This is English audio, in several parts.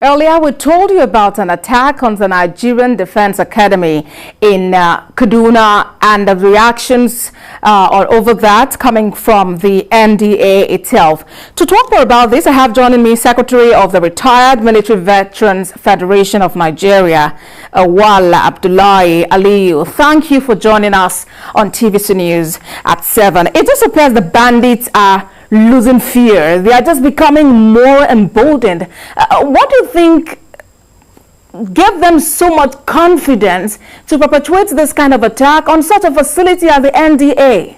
Earlier, we told you about an attack on the Nigerian Defense Academy in Kaduna and the reactions over that coming from the NDA itself. To talk more about this, I have joining me Secretary of the Retired Military Veterans Federation of Nigeria, Wal Abdullahi Aliyu. Thank you for joining us on TVC News at 7. It just appears the bandits are losing fear. They are just becoming more emboldened. What do you think gave them so much confidence to perpetrate this kind of attack on such a facility as the NDA?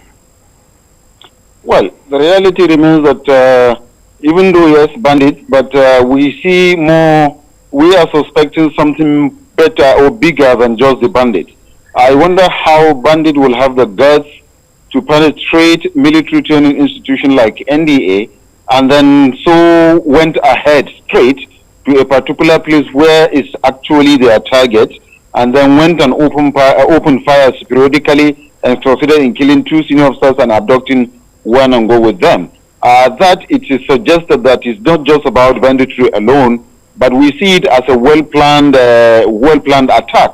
Well, the reality remains that even though, yes, bandits, but we see more, we are suspecting something better or bigger than just the bandits. I wonder how bandits will have the guts to penetrate military training institution like NDA, and then so went ahead straight to a particular place where it's actually their target, and then went and opened fire periodically and succeeded in killing 2 senior officers and abducting one and go with them. That it is suggested that it's not just about banditry alone, but we see it as a well-planned attack.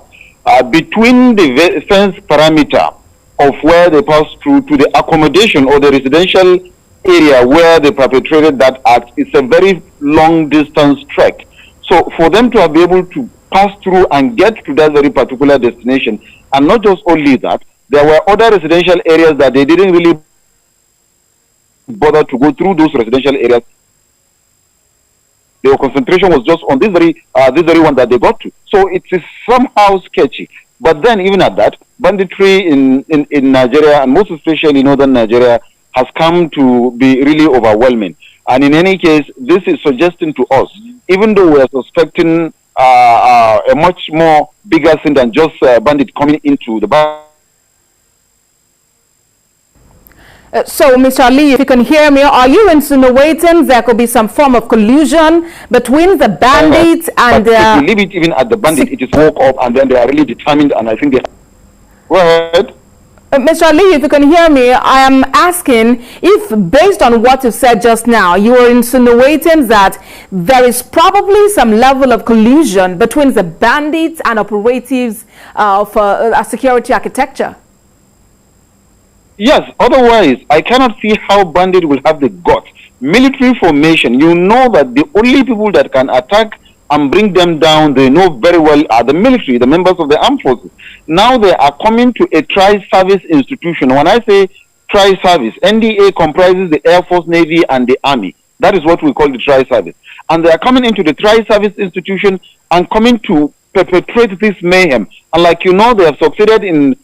Between the fence parameter of where they pass through to the accommodation or the residential area where they perpetrated that act, it's a very long distance trek. So for them to be able to pass through and get to that very particular destination, and not just only that, there were other residential areas that they didn't really bother to go through those residential areas. Their concentration was just on this very one that they got to. So it is somehow sketchy. But then even at that, banditry in Nigeria, and most especially in northern Nigeria, has come to be really overwhelming. And in any case, this is suggesting to us, even though we are suspecting a much more bigger sin than just bandit coming into the bar. So, Mr. Ali, if you can hear me, are you insinuating there could be some form of collusion between the bandits and if you leave it even at the bandit, it is woke up and then they are really determined, and I think they... Go ahead. Mr. Ali, if you can hear me, I am asking if, based on what you said just now, you are insinuating that there is probably some level of collusion between the bandits and operatives for security architecture. Yes, otherwise, I cannot see how bandit will have the guts. Military formation, you know that the only people that can attack and bring them down, they know very well, are the military, the members of the armed forces. Now they are coming to a tri-service institution. When I say tri-service, NDA comprises the Air Force, Navy, and the Army. That is what we call the tri-service. And they are coming into the tri-service institution and coming to perpetrate this mayhem. And like you know, they have succeeded in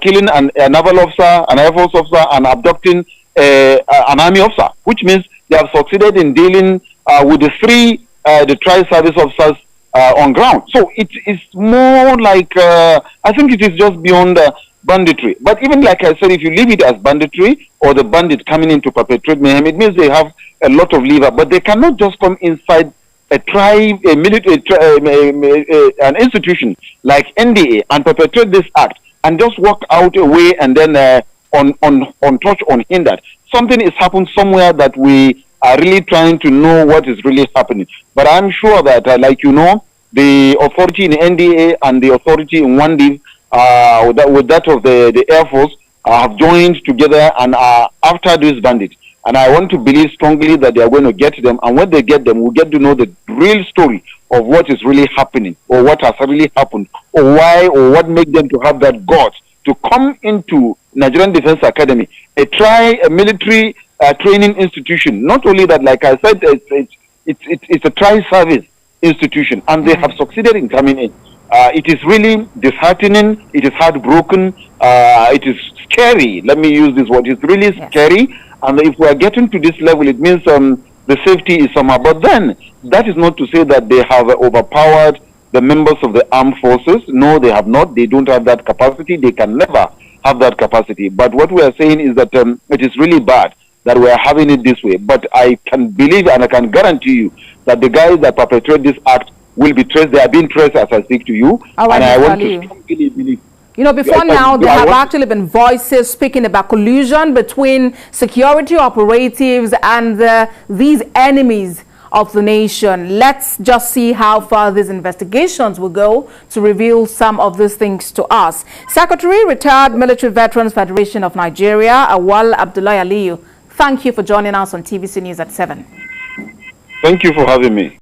killing a naval officer, an Air Force officer, and abducting an Army officer, which means they have succeeded in dealing with the tri-service officers on ground. So it is more like, I think it is just beyond banditry. But even like I said, if you leave it as banditry or the bandit coming in to perpetrate mayhem, it means they have a lot of lever, but they cannot just come inside a tribe, a military, an institution like NDA and perpetrate this act and just walk out away and then untouched, unhindered. Something is happening somewhere that we are really trying to know what is really happening. But I'm sure that, like you know, the authority in NDA and the authority in Wandi, with that of the Air Force, have joined together and are after these bandits. And I want to believe strongly that they are going to get them. And when they get them, we'll get to know the real story of what is really happening, or what has really happened, or why, or what made them to have that guts to come into Nigerian Defense Academy, a military training institution. Not only that, like I said, it's a tri-service institution, and they have succeeded in coming in. It is really disheartening. It is heartbroken. It is scary. Let me use this word. It's really scary. And if we are getting to this level, it means the safety is somehow. But then, that is not to say that they have overpowered the members of the armed forces. No, they have not. They don't have that capacity. They can never have that capacity. But what we are saying is that it is really bad that we are having it this way. But I can believe and I can guarantee you that the guys that perpetrate this act will be traced. They are being traced as I speak to you. And I want to strongly believe. You know, before now, there have actually been voices speaking about collusion between security operatives and these enemies of the nation. Let's just see how far these investigations will go to reveal some of these things to us. Secretary, Retired Military Veterans Federation of Nigeria, Awal Abdullahi Aliyu, thank you for joining us on TVC News at 7. Thank you for having me.